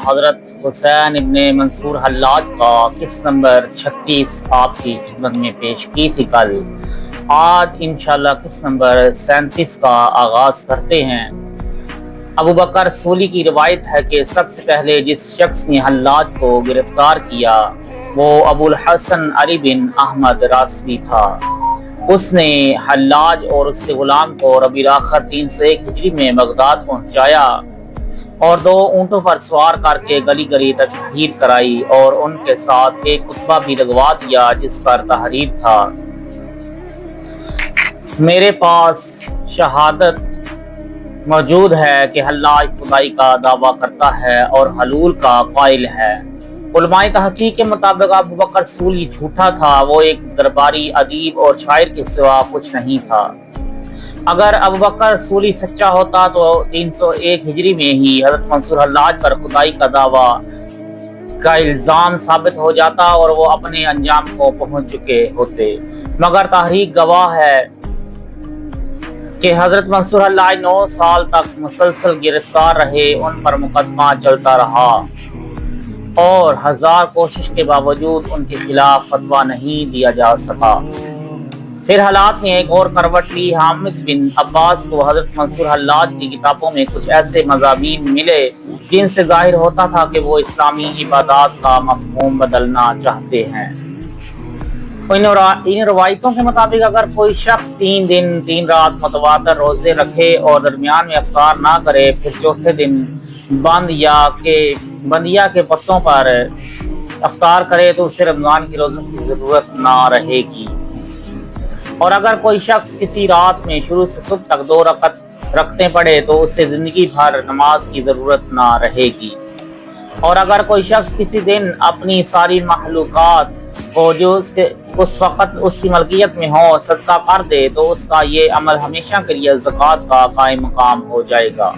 حضرت حسین ابن منصور حلاج کا قسط نمبر 36 آپ کی خدمت میں پیش کی تھی کل۔ آج انشاءاللہ قسط نمبر 37 کا آغاز کرتے ہیں۔ ابو بکر سولی کی روایت ہے کہ سب سے پہلے جس شخص نے حلاج کو گرفتار کیا وہ ابو الحسن علی بن احمد راسبی تھا۔ اس نے حلاج اور اس کے غلام کو ربیع الاخر 301 ہجری میں بغداد پہنچایا اور 2 اونٹوں پر سوار کر کے گلی گلی تشہیر کرائی اور ان کے ساتھ ایک خطبہ بھی لگوا دیا جس پر تحریر تھا: میرے پاس شہادت موجود ہے کہ حلاج خدائی کا دعویٰ کرتا ہے اور حلول کا قائل ہے۔ علماء تحقیق کے مطابق ابو بکر سولی جھوٹا تھا، وہ ایک درباری ادیب اور شاعر کے سوا کچھ نہیں تھا۔ اگر ابو بکر سولی سچا ہوتا تو 301 ہجری میں ہی حضرت منصور حلاج پر خدائی کا دعویٰ کا الزام ثابت ہو جاتا اور وہ اپنے انجام کو پہنچ چکے ہوتے، مگر تاریخ گواہ ہے کہ حضرت منصور حلاج 9 سال تک مسلسل گرفتار رہے، ان پر مقدمہ چلتا رہا اور 1000 کوشش کے باوجود ان کے خلاف فتویٰ نہیں دیا جا سکا۔ پھر حالات نے ایک اور کروٹ لی۔ حامد بن عباس کو حضرت منصور حلاج کی کتابوں میں کچھ ایسے مضامین ملے جن سے ظاہر ہوتا تھا کہ وہ اسلامی عبادات کا مفہوم بدلنا چاہتے ہیں۔ ان روایتوں کے مطابق اگر کوئی شخص 3 دن 3 رات متواتر روزے رکھے اور درمیان میں افطار نہ کرے، پھر چوتھے دن بندیا کے پتوں پر افطار کرے تو اسے رمضان کی روزوں کی ضرورت نہ رہے گی۔ اور اگر کوئی شخص کسی رات میں شروع سے صبح تک 2 رکعت رکھتے پڑے تو اسے زندگی بھر نماز کی ضرورت نہ رہے گی۔ اور اگر کوئی شخص کسی دن اپنی ساری معلومات کو جو اس وقت اس کی ملکیت میں ہو صدقہ کر دے تو اس کا یہ عمل ہمیشہ کے لیے زکوٰۃ کا قائم مقام ہو جائے گا۔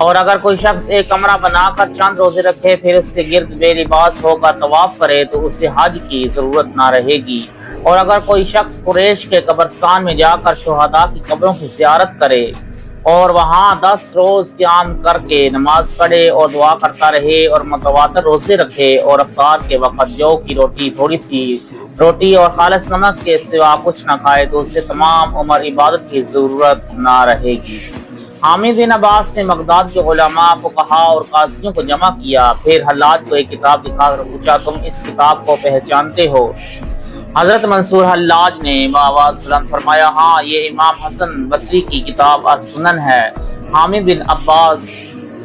اور اگر کوئی شخص ایک کمرہ بنا کر چند روزے رکھے پھر اس کے گرد بے لباس ہو کر طواف کرے تو اسے حج کی ضرورت نہ رہے گی۔ اور اگر کوئی شخص قریش کے قبرستان میں جا کر شہداء کی قبروں کی زیارت کرے اور وہاں 10 روز قیام کر کے نماز پڑھے اور دعا کرتا رہے اور متواتر روزے رکھے اور افطار کے وقت جو کی روٹی، تھوڑی سی روٹی اور خالص نمک کے سوا کچھ نہ کھائے تو اسے تمام عمر عبادت کی ضرورت نہ رہے گی۔ حامد بن عباس نے بغداد کے علماء، فقہاء اور قاضیوں کو جمع کیا، پھر حلاج کو ایک کتاب دکھا کر پوچھا: تم اس کتاب کو پہچانتے ہو؟ حضرت منصور حلاج نے بآواز بلند فرمایا: ہاں، یہ امام حسن بصری کی کتاب السنن ہے۔ حامد بن عباس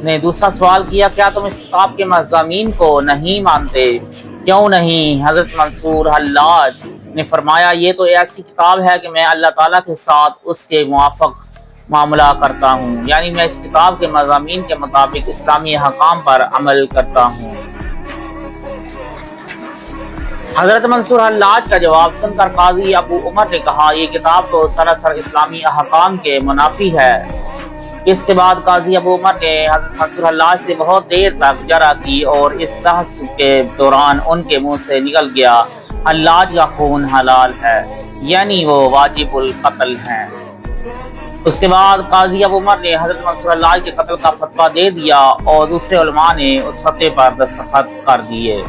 نے دوسرا سوال کیا: کیا تم اس کتاب کے مضامین کو نہیں مانتے؟ کیوں نہیں؟ حضرت منصور حلاج نے فرمایا: یہ تو ایسی کتاب ہے کہ میں اللہ تعالیٰ کے ساتھ اس کے موافق معاملہ کرتا ہوں، یعنی میں اس کتاب کے مضامین کے مطابق اسلامی احکام پر عمل کرتا ہوں۔ حضرت منصور حلاج کا جواب سن کر قاضی ابو عمر نے کہا: یہ کتاب تو سراسر اسلامی احکام کے منافی ہے۔ اس کے بعد قاضی ابو عمر نے حضرت منصور حلاج سے بہت دیر تک جرح کی اور اس بحث کے دوران ان کے منہ سے نکل گیا: حلاج کا خون حلال ہے، یعنی وہ واجب القتل ہیں۔ اس کے بعد قاضی ابو عمر نے حضرت منصور حلاج کے قتل کا فتویٰ دے دیا اور دوسرے علماء نے اس فتوے پر دستخط کر دیے۔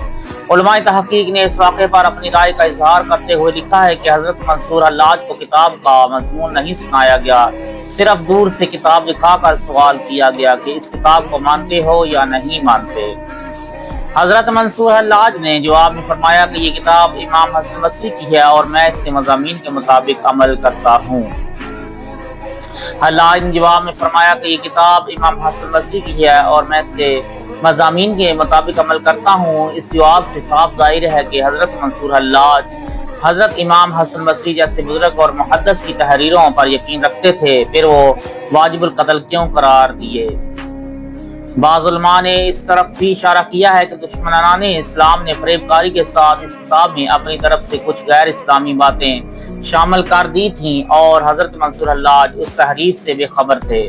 علماء تحقیق نے اس واقعے پر اپنی رائے کا اظہار کرتے ہوئے لکھا ہے کہ حضرت منصور حلاج کو کتاب کا مضمون نہیں سنایا گیا، صرف دور سے کتاب دکھا کر سوال کیا گیا کہ اس کتاب کو مانتے ہو یا نہیں مانتے۔ حضرت منصور حلاج نے جواب میں فرمایا کہ یہ کتاب امام حسن بصری کی ہے اور میں اس کے مضامین کے مطابق عمل کرتا ہوں۔ حلاج نے جواب میں فرمایا کہ یہ کتاب امام حسن بصری کی ہے اور میں اس کے مضامین کے مطابق عمل کرتا ہوں۔ اس جواب سے صاف ظاہر ہے کہ حضرت منصور حلاج حضرت امام حسن بصری جیسے بزرگ اور محدث کی تحریروں پر یقین رکھتے تھے، پھر وہ واجب القتل کیوں قرار دیے؟ بعض علماء نے اس طرف بھی اشارہ کیا ہے کہ دشمنان اسلام نے فریب کاری کے ساتھ اس کتاب میں اپنی طرف سے کچھ غیر اسلامی باتیں شامل کر دی تھیں اور حضرت منصور حلاج اس تحریف سے بے خبر تھے۔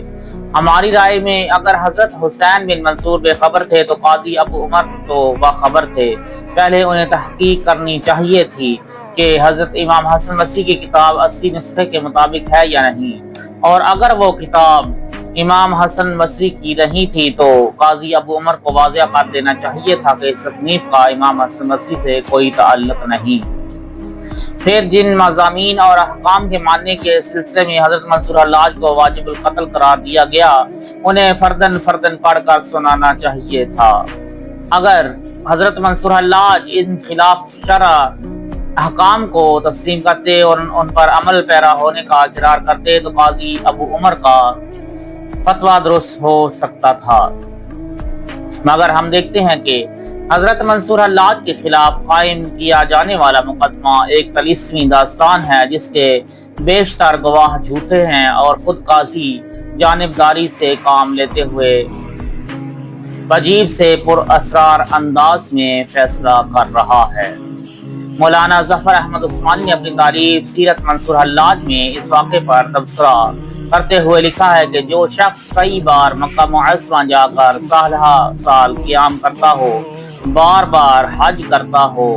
ہماری رائے میں اگر حضرت حسین بن منصور بے خبر تھے تو قاضی ابو عمر تو باخبر تھے، پہلے انہیں تحقیق کرنی چاہیے تھی۔ کہ حضرت امام حسن بصری کی کتاب اصلی نسخے کے مطابق ہے یا نہیں، اور اگر وہ کتاب امام حسن بصری کی نہیں تھی تو قاضی ابو عمر کو واضح کر دینا چاہیے تھا کہ اس تصنیف کا امام حسن بصری سے کوئی تعلق نہیں۔ پھر جن مضامین اور احکام کے ماننے کے سلسلے میں حضرت منصور حلاج کو واجب القتل قرار دیا گیا، انہیں فردن فردن پڑھ کر سنانا چاہیے تھا۔ اگر حضرت منصور حلاج ان خلاف شرع احکام کو تسلیم کرتے اور ان پر عمل پیرا ہونے کا اقرار کرتے تو قاضی ابو عمر کا فتویٰ درست ہو سکتا تھا، مگر ہم دیکھتے ہیں کہ حضرت منصور حلاج کے خلاف قائم کیا جانے والا مقدمہ ایک طلسمی داستان ہے جس کے بیشتر گواہ جھوٹے ہیں، اور خود قاضی جانبداری سے کام لیتے ہوئے عجیب سے پر اسرار انداز میں فیصلہ کر رہا ہے۔ مولانا ظفر احمد عثمانی نے اپنی تعریف سیرت منصور حلاج میں اس واقعے پر تبصرہ کرتے ہوئے لکھا ہے کہ جو شخص کئی بار مکہ معظمہ جا کر سالہ سال قیام کرتا ہو، بار بار حج کرتا ہو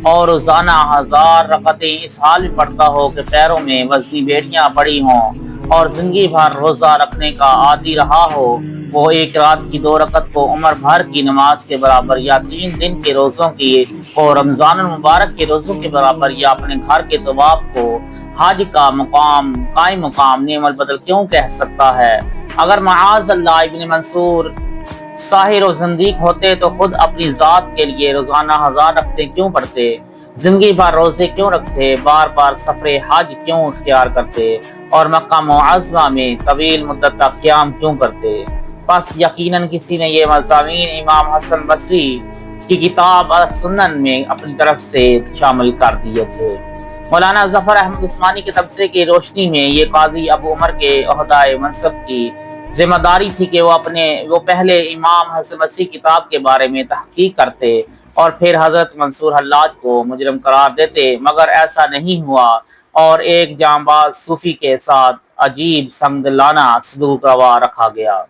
اور روزانہ 1000 رکعتیں اس حال میں پڑھتا ہو کہ پیروں میں وزنی بیڑیاں پڑی ہوں اور زندگی بھر روزہ رکھنے کا عادی رہا ہو، وہ ایک رات کی 2 رکعت کو عمر بھر کی نماز کے برابر، یا 3 دن کے روزوں کی اور رمضان المبارک کے روزوں کے برابر، یا اپنے گھر کے طواف کو حج کا مقام قائم مقام نعم البدل کیوں کہہ سکتا ہے؟ اگر معاذ اللہ ابن منصور ساحر و زندیق ہوتے تو خود اپنی ذات کے لیے روزانہ 1000 رکعتیں کیوں پڑھتے، زندگی بھر روزے کیوں رکھتے، بار بار سفر حج کیوں اختیار کرتے اور مکہ معظمہ میں طویل مدت تک قیام کیوں کرتے؟ بس یقیناً کسی نے یہ مضامین امام حسن بصری کی کتاب السنن میں اپنی طرف سے شامل کر دیے تھے۔ مولانا ظفر احمد عثمانی کے تبصرے کی روشنی میں یہ قاضی ابو عمر کے عہدۂ منصب کی ذمہ داری تھی کہ وہ پہلے امام حسن بصری کتاب کے بارے میں تحقیق کرتے اور پھر حضرت منصور حلاج کو مجرم قرار دیتے، مگر ایسا نہیں ہوا اور ایک جانباز صوفی کے ساتھ عجیب سنگدلانہ سلوک روا رکھا گیا۔